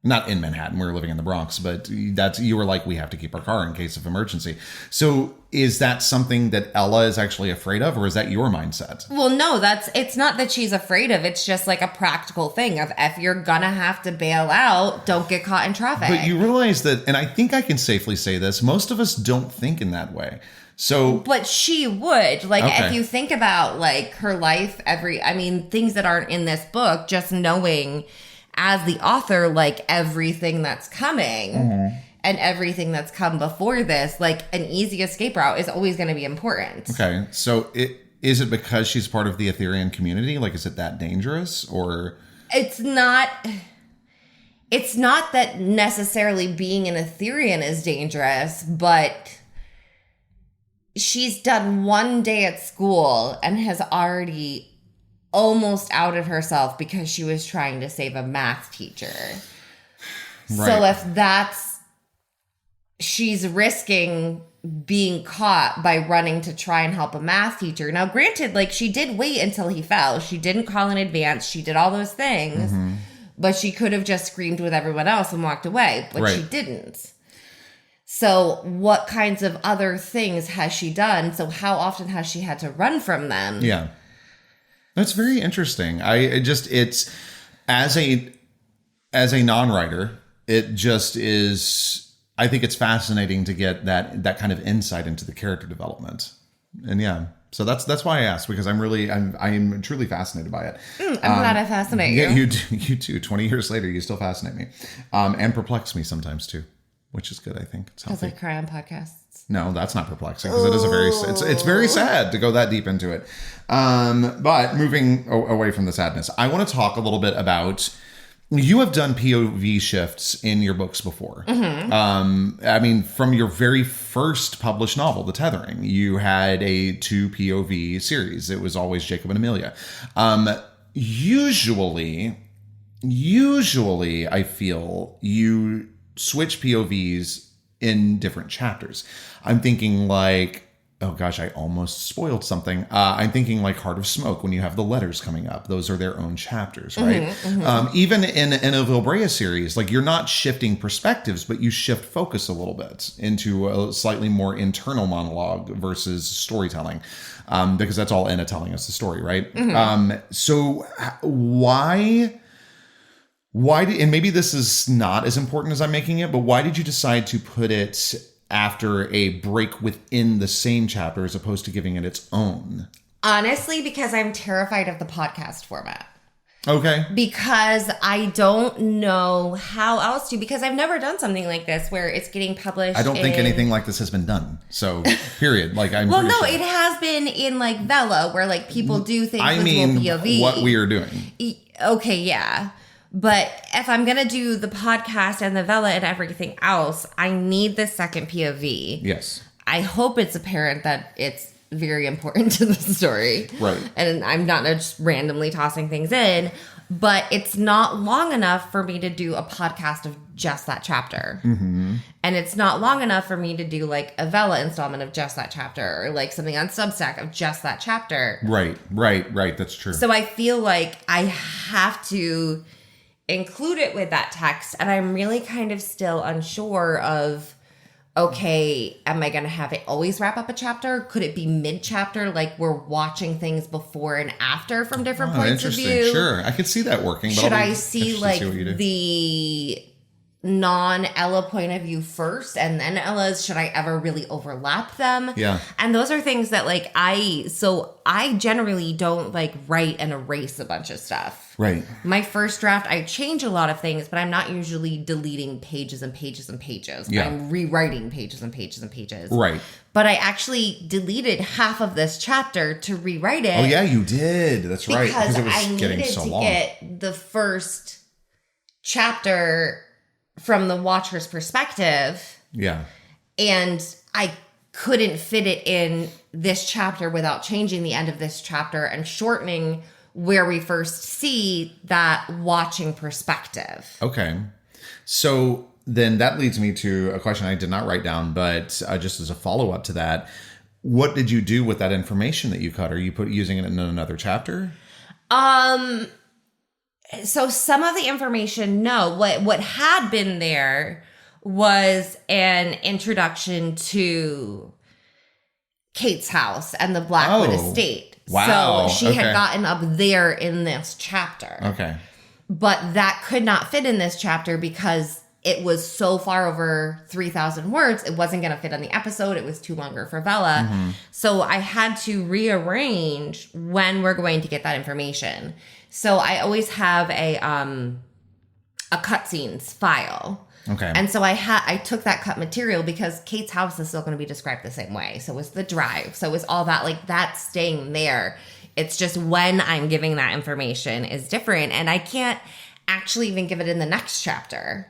Not in Manhattan, we were living in the Bronx, but you were like, we have to keep our car in case of emergency. So is that something that Ella is actually afraid of, or is that your mindset? Well, no, it's not that she's afraid of. It's just like a practical thing of if you're gonna have to bail out, don't get caught in traffic. But you realize that, and I think I can safely say this, most of us don't think in that way. So, but she would, like, okay. If you think about like her life, things that aren't in this book, just knowing as the author, like everything that's coming and everything that's come before this, like an easy escape route is always going to be important. Okay. So is it because she's part of the Etherean community? Like, is it that dangerous or? It's not that necessarily being an Etherean is dangerous, but she's done one day at school and has already almost outed herself because she was trying to save a math teacher. Right. So if she's risking being caught by running to try and help a math teacher. Now, granted, like she did wait until he fell. She didn't call in advance. She did all those things, but she could have just screamed with everyone else and walked away, but she didn't. So what kinds of other things has she done? So how often has she had to run from them? Yeah. That's very interesting. It's as a non-writer, it just is. I think it's fascinating to get that kind of insight into the character development, and yeah. So that's why I asked, because I'm truly fascinated by it. I'm glad I fascinate you. Yeah, you too. 20 years later, you still fascinate me, and perplex me sometimes too, which is good. I think it's healthy. Because I cry on podcasts. No, that's not perplexing, because it is it's very sad to go that deep into it. But moving away from the sadness, I want to talk a little bit about You have done POV shifts in your books before. I mean, from your very first published novel, The Tethering, you had a 2 POV series. It was always Jacob and Amelia. Usually, I feel you switch POVs in different chapters. I'm thinking like, oh gosh, I almost spoiled something. I'm thinking like Heart of Smoke, when you have the letters coming up. Those are their own chapters, right? Even in a Vilbrea series, like you're not shifting perspectives, but you shift focus a little bit into a slightly more internal monologue versus storytelling. Because that's all Anna telling us the story, right? So why did, and maybe this is not as important as I'm making it, but why did you decide to put it after a break within the same chapter as opposed to giving it its own? Honestly, because I'm terrified of the podcast format. Okay. Because I don't know how else to, because I've never done something like this where it's getting published. I don't think anything like this has been done. So, period. Like, I'm well, no, sure. It has been in like Vella, where like people do things with POV. What we are doing. Okay, yeah. But if I'm going to do the podcast and the Vella and everything else, I need the second POV. Yes. I hope it's apparent that it's very important to the story. Right. And I'm not just randomly tossing things in, but it's not long enough for me to do a podcast of just that chapter. And it's not long enough for me to do like a Vella installment of just that chapter, or like something on Substack of just that chapter. Right. That's true. So I feel like I have to include it with that text, and I'm really kind of still unsure of, okay, am I going to have it always wrap up a chapter? Could it be mid-chapter, like we're watching things before and after from different points of view? Sure, I could see that working. But should I see like the non-Ella point of view first and then Ella's? Should I ever really overlap them? Yeah. And those are things that like I generally don't like write and erase a bunch of stuff. Right. My first draft, I change a lot of things, but I'm not usually deleting pages and pages and pages. Yeah. I'm rewriting pages and pages and pages. Right. But I actually deleted half of this chapter to rewrite it. Oh yeah, you did. That's right. Because it was I getting needed so to long. get the first chapter from the watcher's perspective. Yeah. And I couldn't fit it in this chapter without changing the end of this chapter and shortening where we first see that watching perspective. Okay. So then that leads me to a question I did not write down, but just as a follow-up to that, what did you do with that information that you cut? Are you using it in another chapter? So some of the information, no. What had been there was an introduction to Kate's house and the Blackwood estate. Wow. So she had gotten up there in this chapter. Okay. But that could not fit in this chapter because it was so far over 3,000 words. It wasn't going to fit on the episode. It was too longer for Vella. So I had to rearrange when we're going to get that information. So I always have a cutscenes file. Okay. And so I took that cut material because Kate's house is still going to be described the same way. So was the drive. So was all that, like that's staying there. It's just when I'm giving that information is different. And I can't actually even give it in the next chapter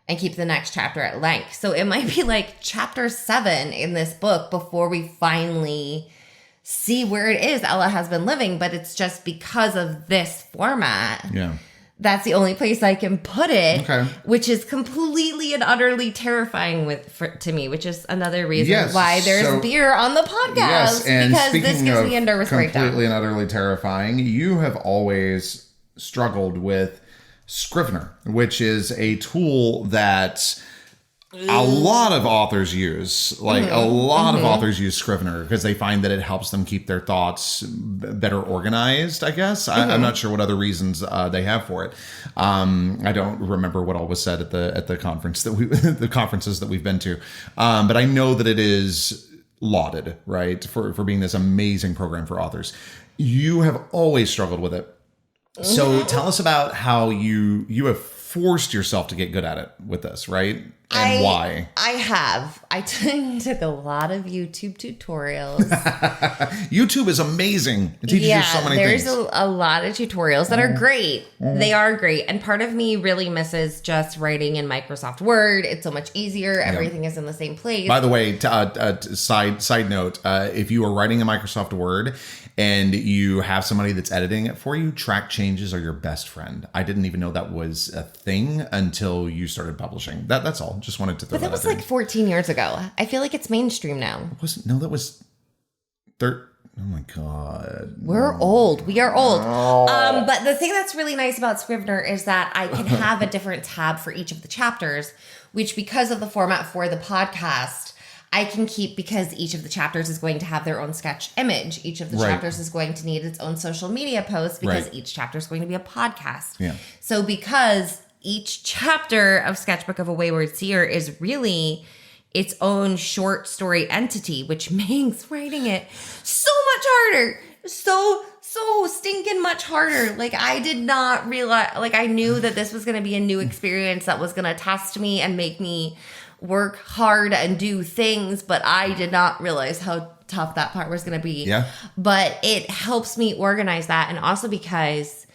and keep the next chapter at length. So it might be like chapter 7 in this book before we finally see where it is Ella has been living. But it's just because of this format. Yeah. That's the only place I can put it, okay. Which is completely and utterly terrifying to me, which is another reason why there's beer on the podcast. Yes, and because this gives me a nervous breakdown. Completely and utterly terrifying. You have always struggled with Scrivener, which is a tool that a lot of authors use. Like a lot of authors use Scrivener because they find that it helps them keep their thoughts better organized, I guess. I'm not sure what other reasons they have for it. I don't remember what all was said at the conference the conferences that we've been to. But I know that it is lauded, right, for being this amazing program for authors. You have always struggled with it. So tell us about how you have forced yourself to get good at it with this, right? and why? I took a lot of YouTube tutorials. YouTube is amazing. It teaches you so many things. There's a lot of tutorials that are great. They are great. And part of me really misses just writing in Microsoft Word. It's so much easier. Everything is in the same place. By the way, side note, if you are writing in Microsoft Word and you have somebody that's editing it for you, track changes are your best friend. I didn't even know that was a thing until you started publishing. That's all. Just wanted to throw that out there. But that was like 14 years ago. I feel like it's mainstream now. That was oh my God. We're old. We are old. Oh. But the thing that's really nice about Scrivener is that I can have a different tab for each of the chapters, which because of the format for the podcast, I can keep, because each of the chapters is going to have their own sketch image. Each of the chapters is going to need its own social media post, because each chapter is going to be a podcast. Yeah. So because each chapter of Sketchbook of a Wayward Seer is really its own short story entity, which makes writing it so much harder. So stinking much harder. Like, I did not realize, like, I knew that this was going to be a new experience that was going to test me and make me work hard and do things, but I did not realize how tough that part was going to be. Yeah. But it helps me organize that. And also because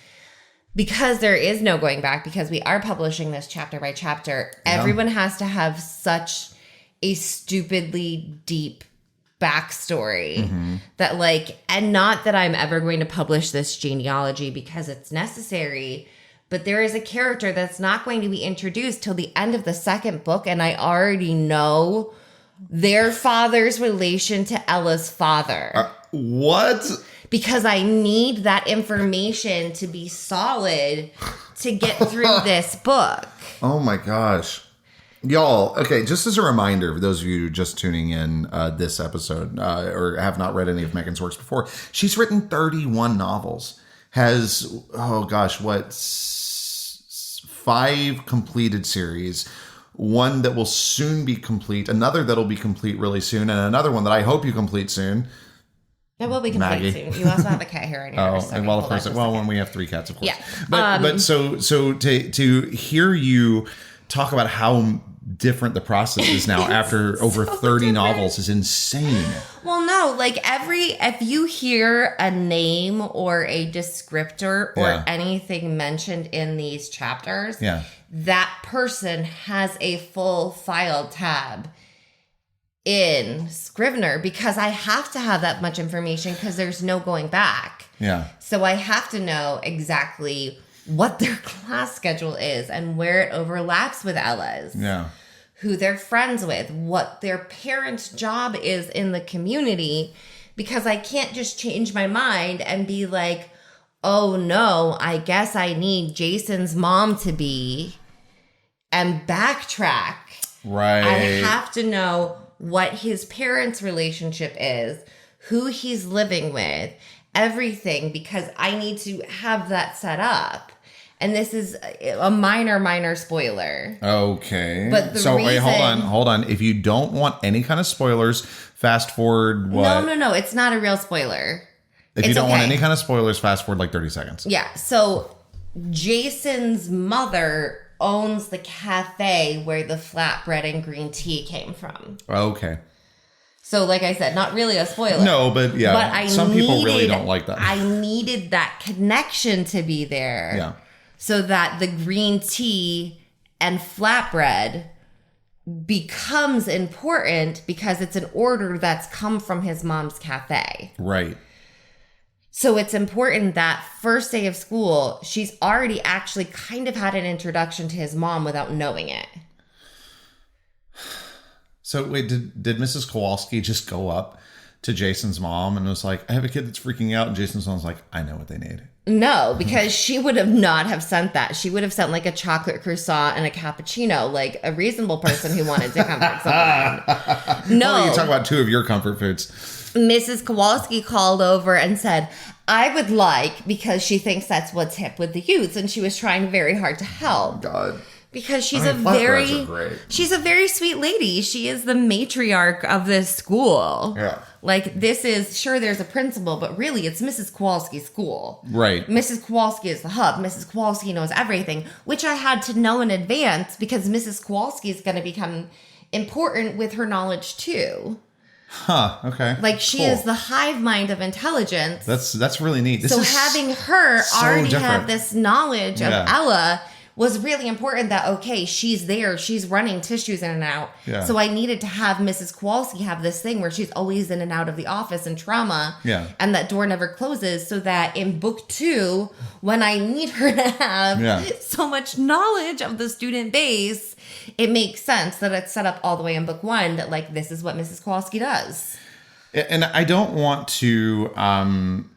there is no going back, because we are publishing this chapter by chapter, everyone has to have such a stupidly deep backstory that, like, and not that I'm ever going to publish this genealogy because it's necessary, but there is a character that's not going to be introduced till the end of the second book, and I already know their father's relation to Ella's father. What? Because I need that information to be solid to get through this book. Oh my gosh. Y'all, okay, just as a reminder, for those of you just tuning in this episode or have not read any of Megan's works before, she's written 31 novels. Has, 5 completed series, one that will soon be complete, another that'll be complete really soon, and another one that I hope you complete soon. It will be complete soon. You also have a cat here on yours. Oh, well, of course. Well, when we have 3 cats, of course. Yeah. But so to hear you talk about how different the process is now after over 30 novels is insane. Well, no, like if you hear a name or a descriptor or anything mentioned in these chapters, that person has a full file tab in Scrivener, because I have to have that much information because there's no going back. Yeah. So I have to know exactly what their class schedule is and where it overlaps with Ella's. Yeah. Who they're friends with, what their parents' job is in the community, because I can't just change my mind and be like, oh no, I guess I need Jason's mom to be, and backtrack. Right. I have to know what his parents' relationship is, who he's living with, everything, because I need to have that set up. And this is a minor spoiler. Okay. But wait, hold on. If you don't want any kind of spoilers, fast forward what? No. It's not a real spoiler. If you don't want any kind of spoilers, fast forward like 30 seconds. Yeah. So Jason's mother owns the cafe where the flatbread and green tea came from. Okay. So, like I said, not really a spoiler. No, but yeah. But some people really don't like that. I needed that connection to be there. Yeah. So that the green tea and flatbread becomes important because it's an order that's come from his mom's cafe. Right. So it's important that first day of school, she's already actually kind of had an introduction to his mom without knowing it. So wait, did Mrs. Kowalski just go up to Jason's mom and was like, I have a kid that's freaking out, and Jason's mom's like, I know what they need? No, because she would have not have sent that. She would have sent like a chocolate croissant and a cappuccino, like a reasonable person who wanted to comfort someone. No. Well, you talk about 2 of your comfort foods. Mrs. Kowalski called over and said, I would like, because she thinks that's what's hip with the youths, and she was trying very hard to help. Oh, God. Because she's a very sweet lady. She is the matriarch of this school. Yeah. Like, this is, sure, there's a principal, but really it's Mrs. Kowalski's school. Right. Mrs. Kowalski is the hub. Mrs. Kowalski knows everything, which I had to know in advance because Mrs. Kowalski is going to become important with her knowledge too. Huh. Okay. Like, she is the hive mind of intelligence. That's really neat. So having her already different. have this knowledge of Ella was really important. That, okay, she's there, she's running tissues in and out. Yeah. So I needed to have Mrs. Kowalski have this thing where she's always in and out of the office and trauma. Yeah. And that door never closes, so that in book 2, when I need her to have so much knowledge of the student base, it makes sense that it's set up all the way in book 1 that, like, this is what Mrs. Kowalski does. And I don't want to,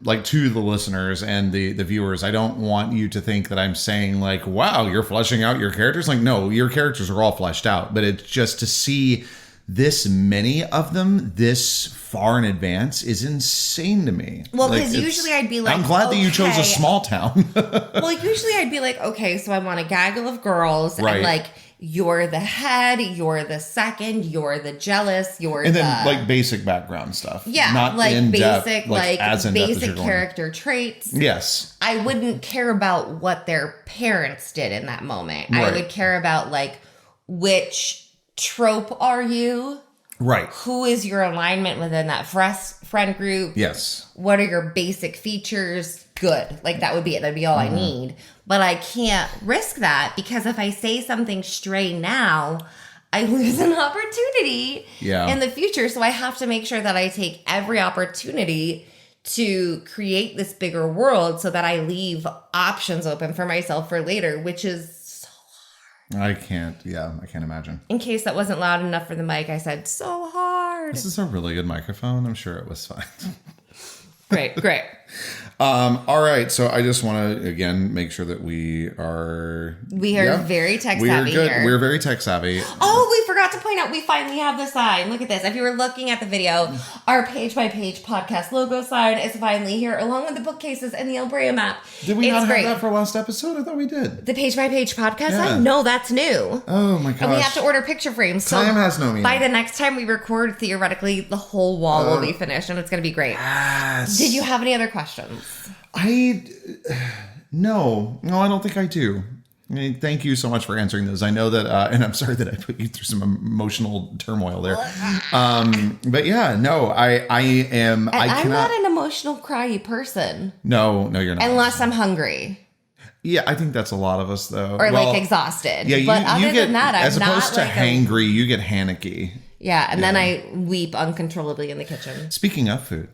like, to the listeners and the viewers, I don't want you to think that I'm saying, like, wow, you're fleshing out your characters. Like, no, your characters are all fleshed out. But it's just to see this many of them this far in advance is insane to me. Well, because usually I'd be like, I'm glad that you chose a small town. Well, usually I'd be like, okay, so I want a gaggle of girls. Right. And, like, you're the head, you're the second, you're the jealous, and then like basic background stuff. Yeah, not like in basic, depth, like as in basic character traits. Yes. I wouldn't care about what their parents did in that moment. Right. I would care about, like, which trope are you? Right. Who is your alignment within that friend group? Yes. What are your basic features? Good. Like, that would be it. That'd be all I need. But I can't risk that, because if I say something stray now, I lose an opportunity in the future. So I have to make sure that I take every opportunity to create this bigger world so that I leave options open for myself for later, which is so hard. I can't imagine. In case that wasn't loud enough for the mic, I said so hard. This is a really good microphone. I'm sure it was fine. Great. All right. So I just want to, again, make sure that we are very tech savvy here. We're very tech savvy. Oh, we forgot to point out, we finally have the sign. Look at this. If you were looking at the video, our page-by-page podcast logo sign is finally here, along with the bookcases and the El Brea map. Did we not have that for last episode? I thought we did. The page-by-page podcast sign? No, that's new. Oh, my gosh. And we have to order picture frames. So time has no meaning. By the next time we record, theoretically, the whole wall will be finished, and it's going to be great. Yes. Did you have any other questions? No, I don't think I do. I mean, thank you so much for answering those. I know that, and I'm sorry that I put you through some emotional turmoil there. But yeah, no, I am. And I'm not an emotional, cryy person. No, you're not. Unless I'm hungry. Yeah, I think that's a lot of us, though. Or like exhausted. Yeah, but other than that, I'm as opposed not to hangry, you get Hannicky. Yeah, and then I weep uncontrollably in the kitchen. Speaking of food,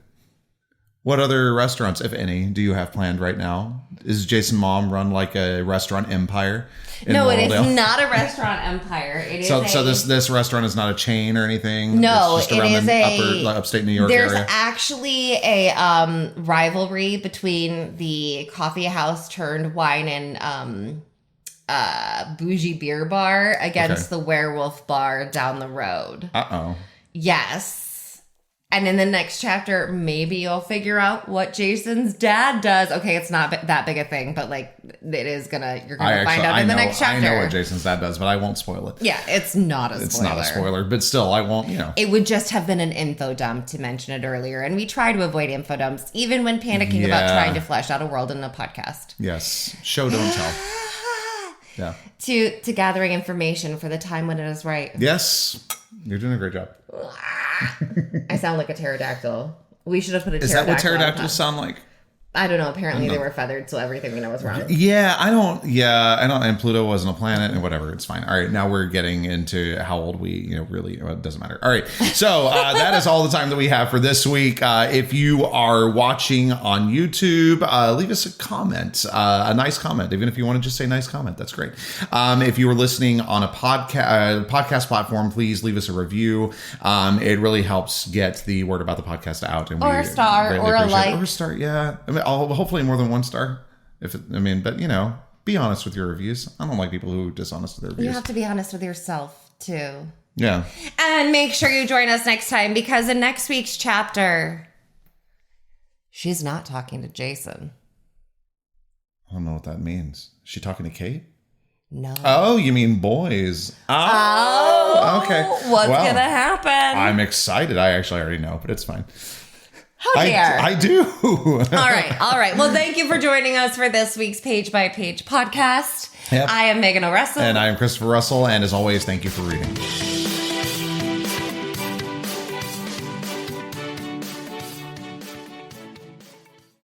what other restaurants, if any, do you have planned right now? Is Jason Mom run like a restaurant empire? No, it is not a restaurant empire. It is so this restaurant is not a chain or anything? No, it's just around the upstate New York there's area? actually a rivalry between the coffee house turned wine and bougie beer bar against the werewolf bar down the road. Uh-oh. Yes. And in the next chapter, maybe you'll figure out what Jason's dad does. Okay, it's not that big a thing, but like you're gonna find out in the next chapter. I know what Jason's dad does, but I won't spoil it. Yeah, it's not a spoiler. It's not a spoiler, but still, I won't, It would just have been an info dump to mention it earlier, and we try to avoid info dumps, even when panicking about trying to flesh out a world in a podcast. Yes, show don't tell. Yeah. To gathering information for the time when it is right. Yes, you're doing a great job. I sound like a pterodactyl. We should have put a pterodactyl. Is that what pterodactyls sound like? I don't know. Apparently they were feathered, so everything we know is wrong. Yeah, I don't. And Pluto wasn't a planet, and whatever. It's fine. All right, now we're getting into how old we, really, it doesn't matter. All right, so that is all the time that we have for this week. If you are watching on YouTube, leave us a comment, a nice comment. Even if you want to just say nice comment, that's great. If you are listening on a podcast platform, please leave us a review. It really helps get the word about the podcast out. And or a star, or a like. Or a star, yeah. I mean, hopefully more than one star. But be honest with your reviews. I don't like people who are dishonest with their reviews. You have to be honest with yourself too. Yeah. And make sure you join us next time, because in next week's chapter, she's not talking to Jason. I don't know what that means. Is she talking to Kate? No. Oh, you mean boys? Oh. Oh, okay. What's going to happen? I'm excited. I actually already know, but it's fine. How dare. I do. All right. Well, thank you for joining us for this week's Page by Page podcast. Yep. I am Megan O'Russell. And I am Christopher Russell. And as always, thank you for reading.